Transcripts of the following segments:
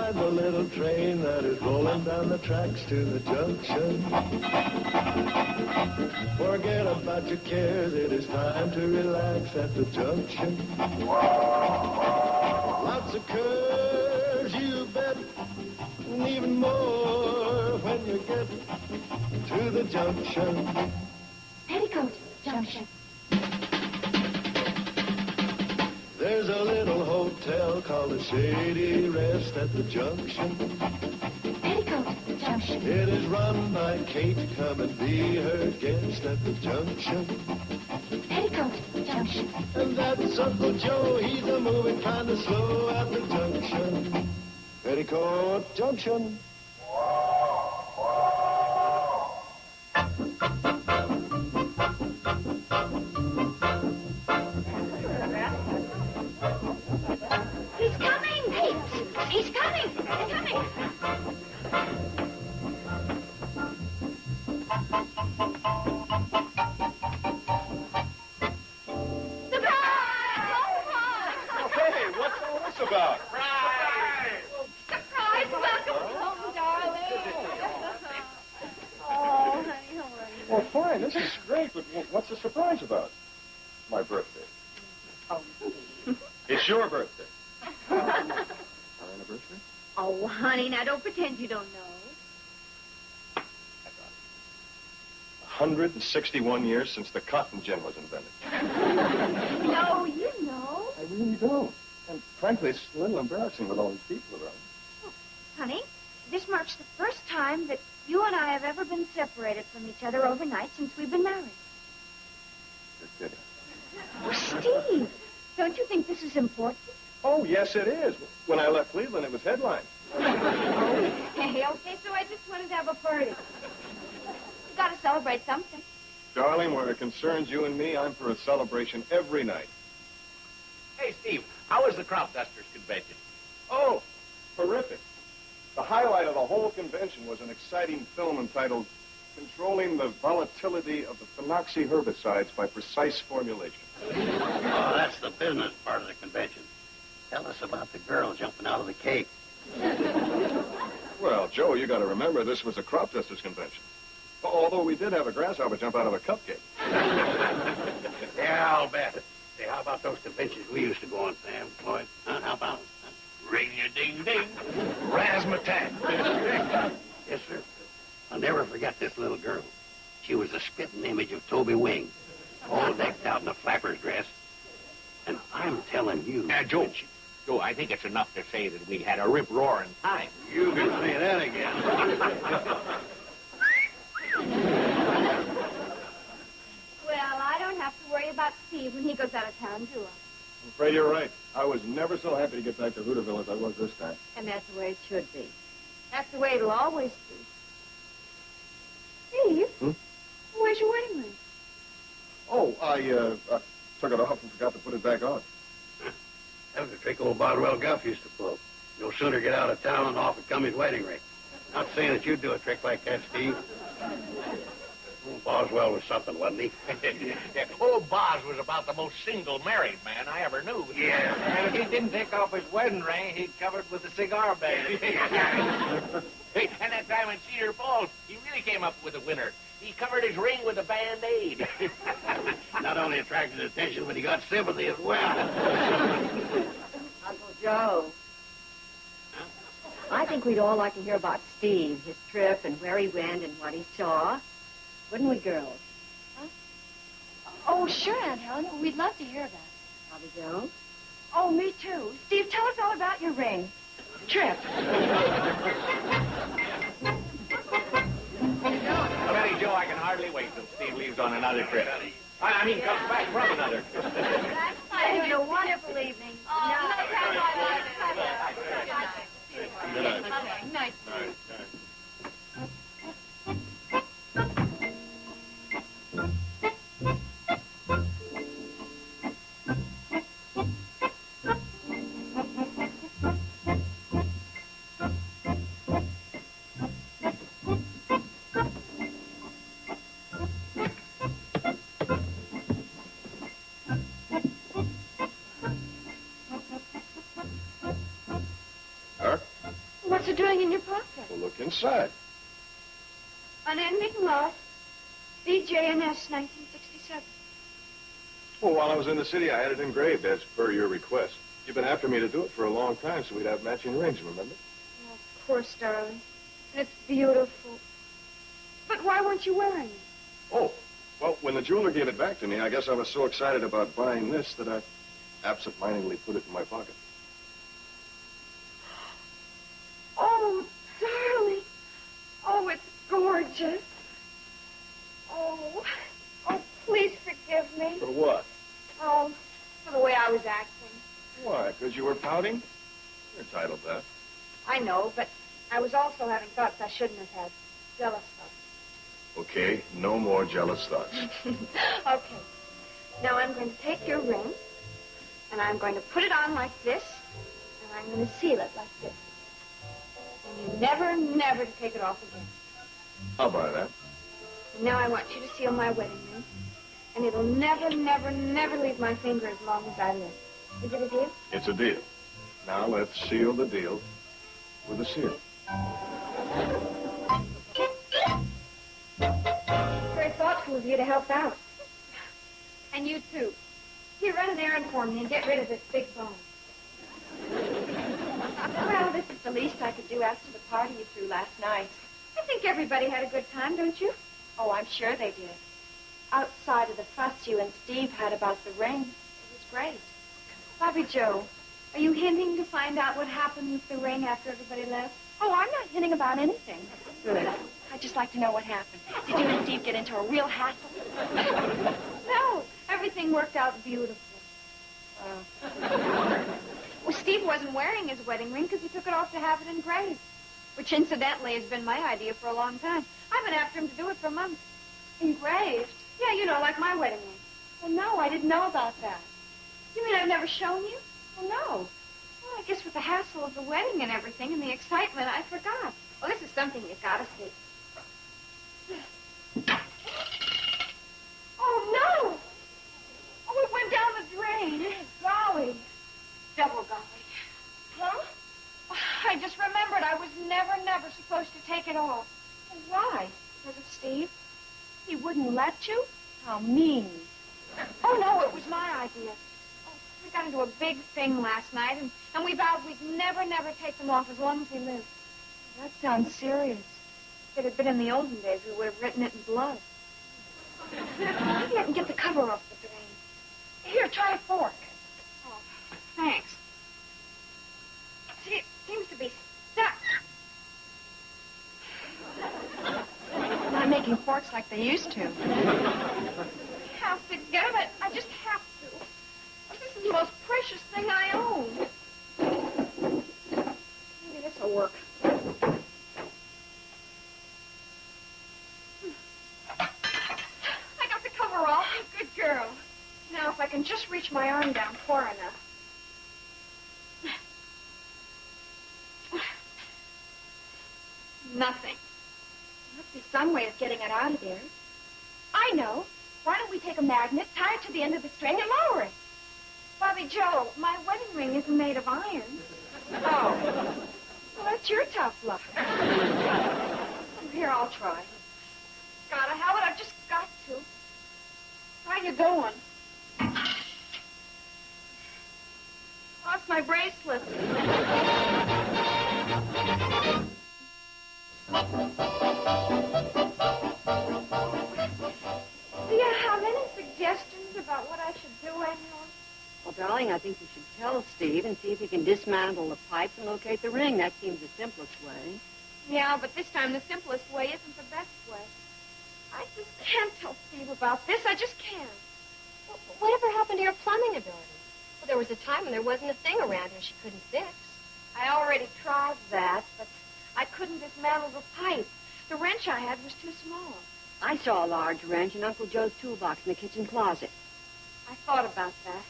ride the little train that is rolling down the tracks to the junction. Forget about your cares, it is time to relax at the junction. Lots of curves, you bet, and even more when you get to the junction. Petticoat Junction. There's a little hotel called the Shady Rest at the junction. Petticoat Junction. It is run by Kate. Come and be her guest at the junction. Petticoat Junction. And that's Uncle Joe. He's a moving kind of slow at the junction. Petticoat Junction. He's coming, Pete. He's coming. He's coming. Hey, what's all this about? Surprise! Welcome home, darling. Oh, honey, how are you? Well, fine. This is great, but what's the surprise about? My birthday. Oh, It's your birthday. Our anniversary? oh, honey, now don't pretend you don't know. 161 years since the cotton gin was invented. No, you know. I really don't. And frankly, it's a little embarrassing with all these people around. Honey, this marks the first time that you and I have ever been separated from each other overnight since we've been married. You're kidding. Oh, Steve, don't you think this is important? Oh, yes, it is. When I left Cleveland, it was headline. Okay, so I just wanted to have a party. We've got to celebrate something. Darling, where it concerns you and me, I'm for a celebration every night. Hey, Steve, how was the Crop Dusters convention? Oh, terrific. The highlight of the whole convention was an exciting film entitled Controlling the Volatility of the Phenoxy Herbicides by Precise Formulation. Oh, that's the business part of the convention. Tell us about the girl jumping out of the cake. Well, Joe, you got to remember this was a crop dusters convention. Although we did have a grasshopper jump out of a cupcake. Yeah, I'll bet. Hey, how about those conventions we used to go on, Sam, Floyd? Huh? How about them? Huh? Ring-a-ding-ding. Razzmatazz. Yes, sir. I'll never forget this little girl. She was the spitting image of Toby Wing, all decked out in a flapper's dress. And I'm telling you... Joe, I think it's enough to say that we had a rip-roaring time. You can say that again. Well, I don't have to worry about Steve when he goes out of town, do I? I'm afraid you're right. I was never so happy to get back to Hooterville as I was this time. And that's the way it should be. That's the way it'll always be. Steve, where's your wedding ring? Oh, I took it off and forgot to put it back on. That was a trick old Boswell Guff used to pull. No sooner get out of town and off would come his wedding ring. Not saying that you'd do a trick like that, Steve. Old Boswell was something, wasn't he? Yeah, old Boz was about the most single married man I ever knew. Yeah. And if he didn't take off his wedding ring, he'd cover it with a cigar bag. Hey, and that time in Cedar Falls, he really came up with a winner. He covered his ring with a Band-Aid. Not only attracted attention, but he got sympathy as well. Uncle Joe. Huh? I think we'd all like to hear about Steve, his trip, and where he went and what he saw. Wouldn't we, girls? Huh? Oh, sure, Aunt Helen. We'd love to hear about it. Bobby Joe? Oh, me too. Steve, tell us all about your ring. Trip. Well, Joe, I can hardly wait till Steve leaves on another trip. I mean, comes back from another. It's been a wonderful evening. Good night. Night. doing in your pocket? Well, look inside. Unending Love, BJNS 1967. Well, while I was in the city, I had it engraved as per your request. You've been after me to do it for a long time, so we'd have matching rings, remember? Oh, of course, darling. It's beautiful. But why weren't you wearing it? Oh, well, when the jeweler gave it back to me, I guess I was so excited about buying this that I absent-mindedly put it in my pocket. Oh, darling. Oh, it's gorgeous. Oh, please forgive me. For what? Oh, for the way I was acting. Why? Because you were pouting? You're entitled to that. I know, but I was also having thoughts I shouldn't have had. Jealous thoughts. Okay, no more jealous thoughts. Okay. Now I'm going to take your ring, and I'm going to put it on like this, and I'm going to seal it like this. And you never, never to take it off again. I'll buy that. And now I want you to seal my wedding ring, and it'll never, never, never leave my finger as long as I live. Is it a deal? It's a deal. Now let's seal the deal with a seal. Very thoughtful of you to help out. And you, too. Here, run an errand for me and get rid of this big bone. Well, this is the least I could do after the party you threw last night. I think everybody had a good time, don't you? Oh, I'm sure they did. Outside of the fuss you and Steve had about the ring, it was great. Bobby Joe, are you hinting to find out what happened with the ring after everybody left? Oh, I'm not hinting about anything. Good. I'd just like to know what happened. Did you and Steve get into a real hassle? No, everything worked out beautifully. Well, Steve wasn't wearing his wedding ring because he took it off to have it engraved, which incidentally has been my idea for a long time. I've been after him to do it for months. Engraved? Yeah, you know, like my wedding ring. Well, no, I didn't know about that. You mean I've never shown you? Well, no. Well, I guess with the hassle of the wedding and everything and the excitement, I forgot. Well, this is something you gotta see. Oh, no! Oh, it went down the drain. Golly. Double golly. Huh? I just remembered I was never supposed to take it off. Well, why? Because of Steve. He wouldn't let you? How mean. Oh, no, it was my idea. Oh, we got into a big thing last night, and we vowed we'd never take them off as long as we lived. That sounds serious. If it had been in the olden days, we would have written it in blood. Maybe I can get the cover off the drain. Here, try a fork. Oh, thanks. See, it seems to be stuck. Not making forks like they used to. I have to get it. I just have to. This is the most precious thing I own. Maybe this will work. I got the cover off. Good girl. Now, if I can just reach my arm down far enough. Nothing. There must be some way of getting it out of there. I know. Why don't we take a magnet, tie it to the end of the string, and lower it? Bobby Joe, my wedding ring isn't made of iron. Oh. Well, that's your tough luck. Here, I'll try. Gotta have it. I've just got to. How you doing? Lost my bracelet. Do you have any suggestions about what I should do anymore? Well, darling, I think you should tell Steve and see if he can dismantle the pipes and locate the ring. That seems the simplest way. Yeah, but this time the simplest way isn't the best way. I just can't tell Steve about this. I just can't. Well, whatever happened to your plumbing ability? Well, there was a time when there wasn't a thing around here she couldn't fix. I already tried that, but I couldn't dismantle the pipe. The wrench I had was too small. I saw a large wrench in Uncle Joe's toolbox in the kitchen closet. I thought about that.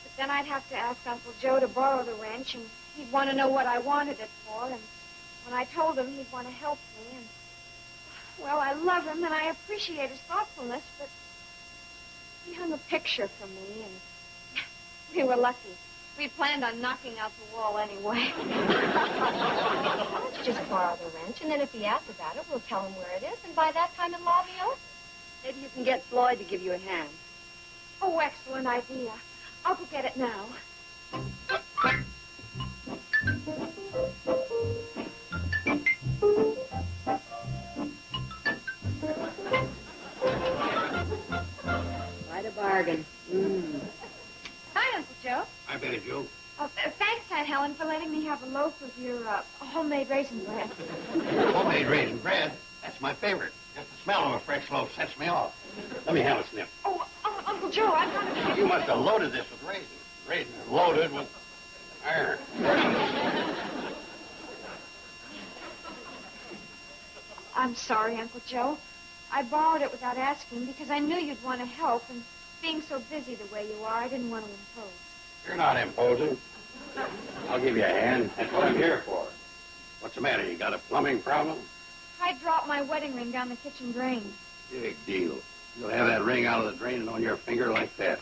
But then I'd have to ask Uncle Joe to borrow the wrench, and he'd want to know what I wanted it for. And when I told him, he'd want to help me. And, well, I love him, and I appreciate his thoughtfulness, but he hung a picture for me, and we were lucky. We planned on knocking out the wall anyway. Why don't you just borrow the wrench, and then if he asks about it, we'll tell him where it is, and by that time it'll all be over. Maybe you can get Floyd to give you a hand. Oh, excellent idea. I'll go get it now. Quite a bargain. Hi, Uncle Joe. I bet it, Joe. Thanks, Aunt Helen, for letting me have a loaf of your homemade raisin bread. Homemade raisin bread? That's my favorite. Just the smell of a fresh loaf sets me off. Let me have a sniff. Oh, Uncle Joe, I've got to... You must have loaded this with raisins. Raisins are loaded with iron. I'm sorry, Uncle Joe. I borrowed it without asking because I knew you'd want to help, and being so busy the way you are, I didn't want to impose. You're not imposing. I'll give you a hand. That's what I'm here for. What's the matter? You got a plumbing problem? I dropped my wedding ring down the kitchen drain. Big deal. You'll have that ring out of the drain and on your finger like that.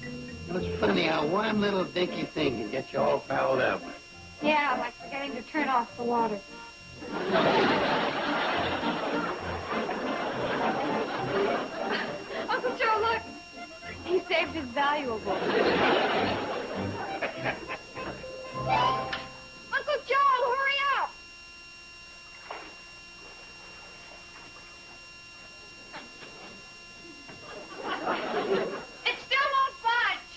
You know, it's funny how one little dinky thing can get you all fouled up. Yeah, like forgetting to turn off the water. Uncle Joe, look. He saved his valuables. Uncle Joe, hurry up! It still won't budge.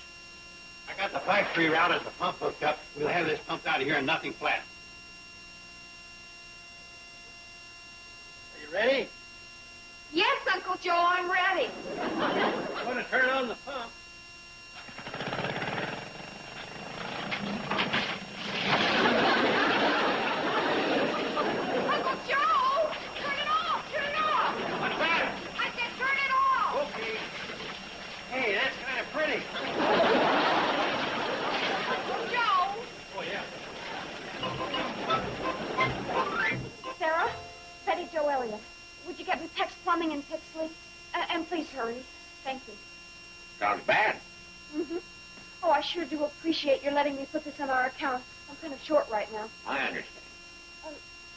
I got the factory route as the pump hooked up. We'll have this pumped out of here in nothing flat. Are you ready? Yes, Uncle Joe, I'm ready. I'm going to turn on the pump. Uncle Joe! Turn it off! Turn it off! What's that? I said turn it off! Okay. Hey, that's kind of pretty. Uncle Joe! Oh, yeah. Sarah, Betty Jo Elliott, would you get me Peck's Plumbing in Pixley? And please hurry. Thank you. Sounds bad. Mm-hmm. Oh, I sure do appreciate your letting me put this on our account. I'm kind of short right now. I understand.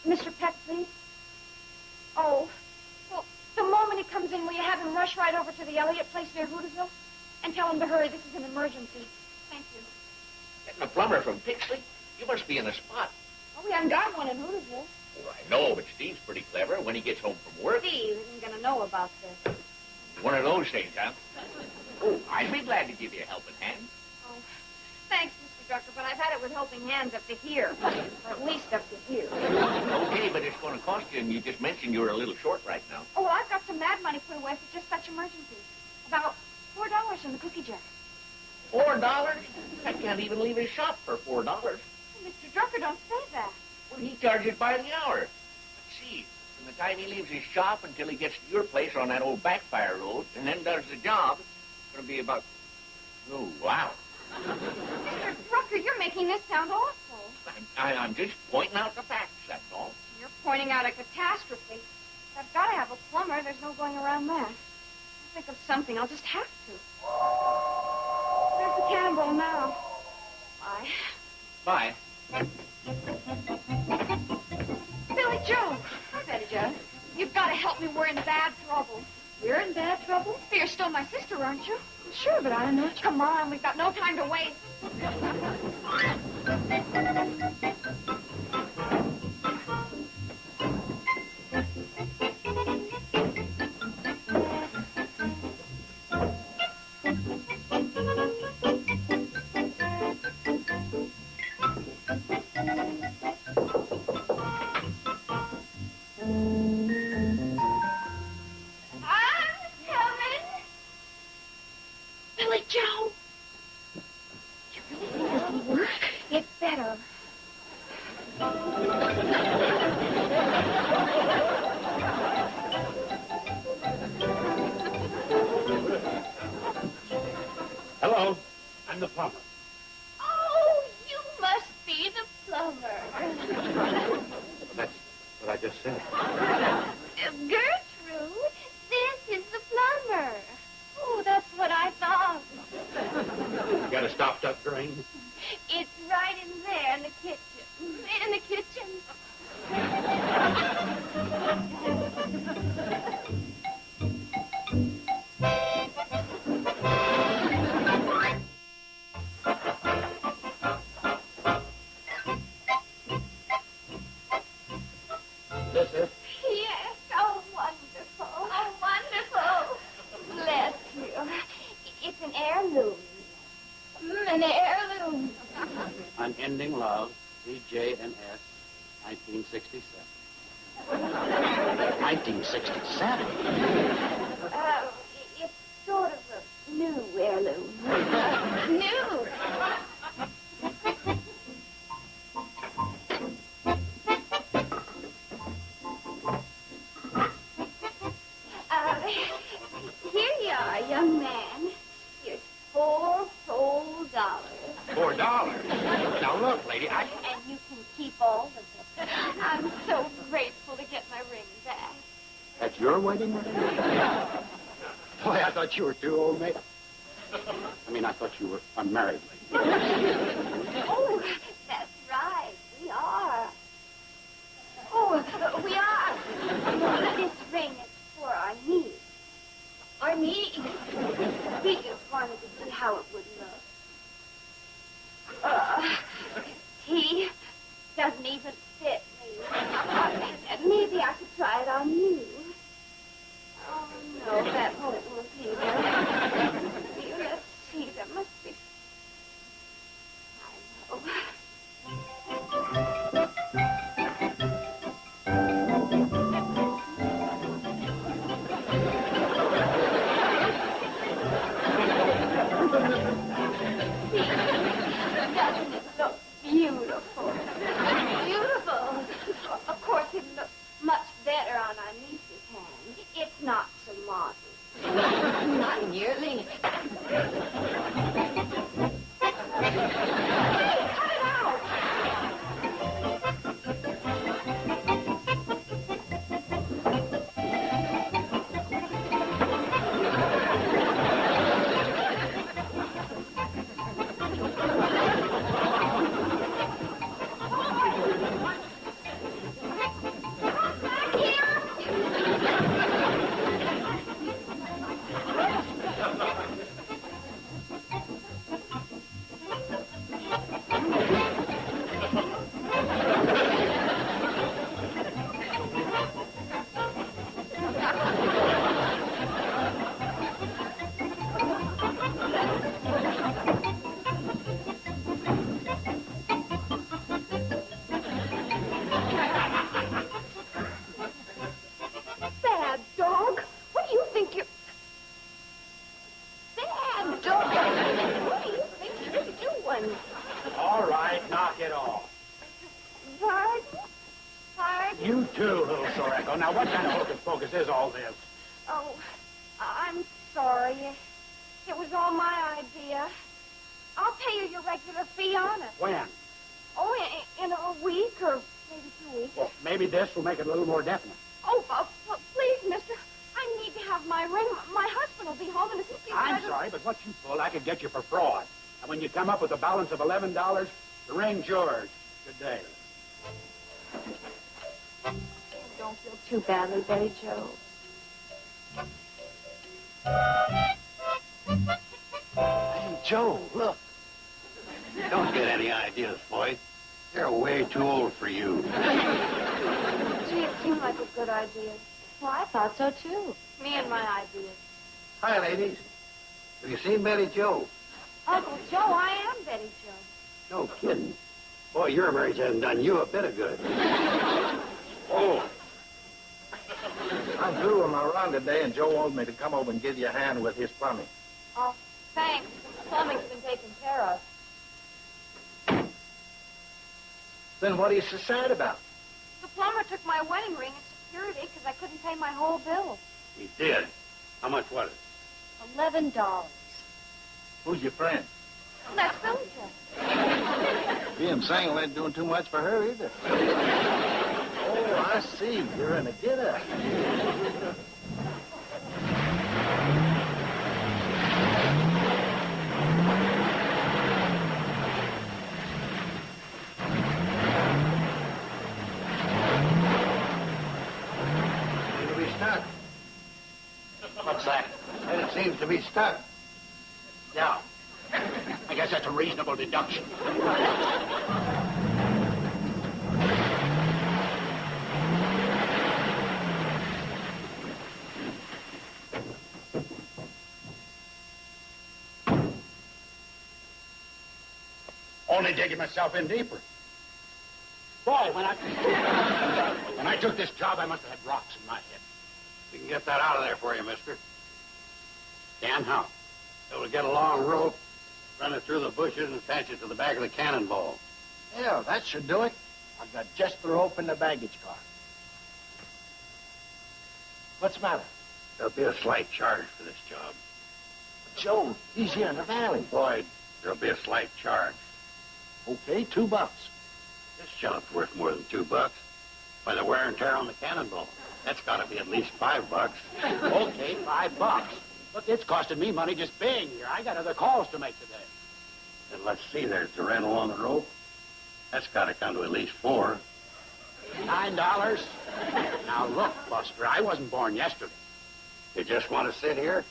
Mr. Peck, please? Oh, well, the moment he comes in, will you have him rush right over to the Elliott place near Hooterville? And tell him to hurry. This is an emergency. Thank you. Getting a plumber from Pixley? You must be in the spot. Oh, we haven't got one in Hooterville. Oh, I know, but Steve's pretty clever. When he gets home from work, Steve isn't going to know about this. one of those things, huh? Oh, I'd be glad to give you a helping hand. Oh, thanks, Mr. Drucker, but I've had it with helping hands up to here. Or at least up to here. Okay, but it's going to cost you, and you just mentioned you're a little short right now. Oh, well, I've got some mad money put away for just such emergencies. About $4 in the cookie jar. $4? I can't even leave his shop for $4. Oh, Mr. Drucker, don't say that. Well, he charges by the hour. Let's see. From the time he leaves his shop until he gets to your place on that old backfire road and then does the job, it's going to be about... Oh, wow. Mr. Drucker, you're making this sound awful. I'm just pointing out the facts, that's all. You're pointing out a catastrophe. If I've got to have a plumber. There's no going around that. I'll think of something. I'll just have to. There's the cannonball now. Bye. Bye. Billy Joe. Hi, Betty Jo. You've got to help me. We're in bad trouble. You're in bad trouble? You're still my sister, aren't you? Sure, but I'm not. Come on, we've got no time to waste. Billy Joe! You really think this will work? It better. Hello. I'm the plumber. Oh, you must be the plumber. That's what I just said. Gertrude, this is the plumber. Oh, the string? It's right in there in the kitchen. In the kitchen. This it? Yes, oh, wonderful. Oh, wonderful. Bless you. It's an heirloom. An heirloom. Unending Love, B.J. and S., 1967. 1967? It's sort of a new heirloom. New. Here you are, young man. Here's $4 whole dollars. $4. Now look, lady, And you can keep all of it. I'm so grateful to get my ring back. That's your wedding ring? Boy, I thought you were too old, mate. I thought you were unmarried, lady. Oh, that's right. We are. Oh, we are. This ring is for our niece. Our niece? We just wanted to see how it would look. He doesn't even fit me. Maybe I could try it on you. Oh, no, that won't work either. Let's see, there must be... I know. Doesn't it look beautiful? Beautiful. Of course, it looks much better on our niece's hand. It's not so modern. Not nearly. Hey, cut it out! Bad dog. What do you think you're... Bad dog. What do you think you're doing? All right, knock it off. Pardon? Pardon? You too, little Soreko. Now, what kind of hocus pocus is all this? Oh, I'm sorry. It was all my idea. I'll pay you your regular fee on it. When? Oh, in a week or maybe 2 weeks. Well, maybe this will make it a little more definite. Oh, please, mister. I need to have my ring. My husband will be home, and if he sees I'm sorry, but what you pull, I could get you for fraud. And when you come up with a balance of $11, the ring's yours. Good day. Don't feel too badly, Betty Joe. Hey, Joe, look. Don't get any ideas, boy. They're way too old for you. Gee, it seemed like a good idea. Well, I thought so, too. Me and my ideas. Hi, ladies. Have you seen Betty Joe? Uncle Joe, I am Betty Joe. No kidding. Boy, your marriage hasn't done you a bit of good. Oh. I'm through with my run today, and Joe wants me to come over and give you a hand with his plumbing. Oh, thanks. Plumbing's been taken care of. Then what are you so sad about? The plumber took my wedding ring as security because I couldn't pay my whole bill. He did. How much was it? $11. Who's your friend? That's Philippa. Being single ain't doing too much for her either. Oh, I see. You're in a get-up. seems to be stuck. Yeah. I guess that's a reasonable deduction. Only digging myself in deeper. Boy, when I took this job, I must have had rocks in my head. We can get that out of there for you, mister. Can how? Able to get a long rope, run it through the bushes, and attach it to the back of the cannonball. Yeah, that should do it. I've got just the rope in the baggage car. What's the matter? There'll be a slight charge for this job. Joe, he's here in the valley. Boyd, there'll be a slight charge. Okay, $2. This job's worth more than $2. By the wear and tear on the cannonball, that's got to be at least $5. Okay, $5. Look, it's costing me money just being here. I got other calls to make today. And let's see, there's the rental on the rope. That's got to come to at least $4. $9. Now look, Buster, I wasn't born yesterday. You just want to sit here?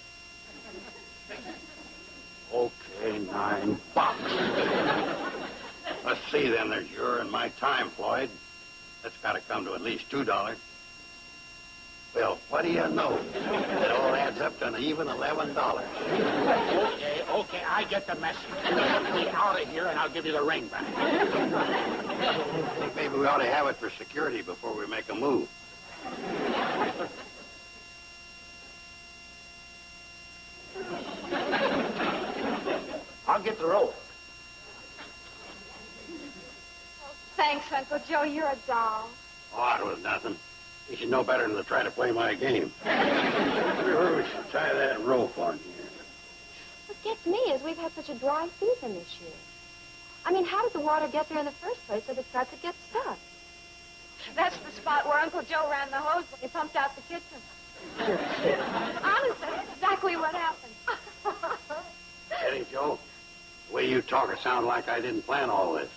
Okay, $9. Let's see, then, there's your and my time, Floyd. That's got to come to at least $2. Well, what do you know? It all adds up to an even $11. Okay, I get the message. Get me out of here, and I'll give you the ring back. I think maybe we ought to have it for security before we make a move. I'll get the rope. Thanks, Uncle Joe. You're a doll. Oh, it was nothing. You should know better than to try to play my game. Where we should tie that rope on here. What gets me is we've had such a dry season this year. I mean, how did the water get there in the first place so the truck could get stuck? That's the spot where Uncle Joe ran the hose when he pumped out the kitchen. Honest, that's exactly what happened. Eddie, Joe, the way you talk, it sounds like I didn't plan all this.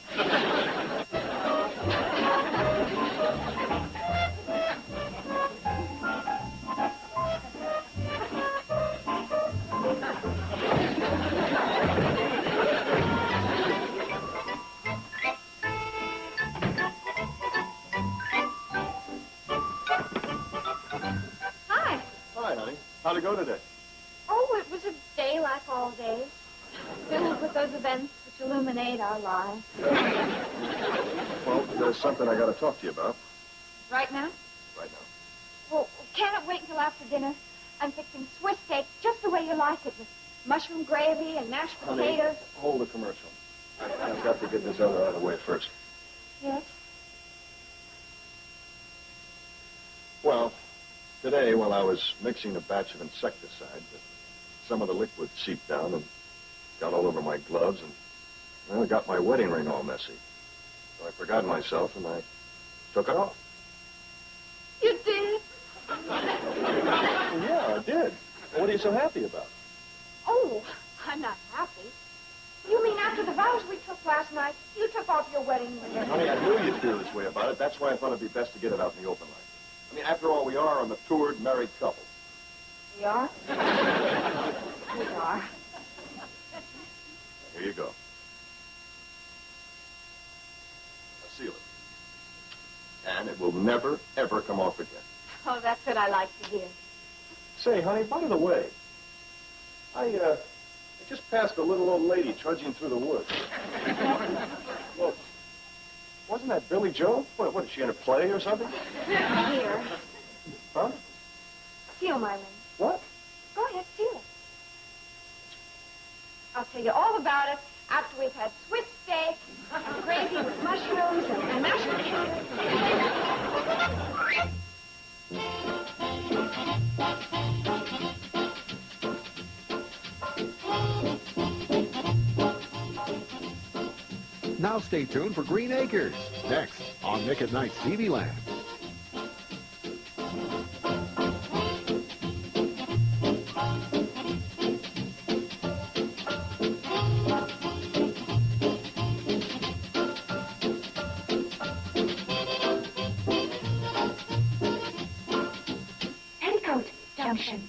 Hi. Hi, honey. How'd it go today? Oh, it was a day like all days. Filled with those events which illuminate our lives. Well, there's something I got to talk to you about Right now? right now. Well, can't it wait until after dinner? I'm fixing Swiss steak just the way you like it, with mushroom gravy and mashed Honey, potatoes. hold the commercial. I've got to get this other out of the way first. Yes? Well, today, while I was mixing a batch of insecticide, some of the liquid seeped down and got all over my gloves, and well, it got my wedding ring all messy. So I forgot myself, and I took it off. You did? Yeah, I did. Well, what are you so happy about? Oh, I'm not happy. You mean after the vows we took last night, you took off your wedding ring? Honey, I knew you'd feel this way about it. That's why I thought it'd be best to get it out in the open like this. I mean, after all, we are a matured married couple. We are? We are. Here you go. Now seal it. And it will never, ever come off again. Oh, that's what I like to hear. Say, honey, by the way, I just passed a little old lady trudging through the woods. Well, wasn't that Billy Joe? What, is she in a play or something? Here. Huh? Steal my ring. What? Go ahead, steal it. I'll tell you all about it after we've had Swiss steak, gravy with mushrooms, and mashed potatoes. Now stay tuned for Green Acres, next on Nick at Night's TV Land. Petticoat, Junction.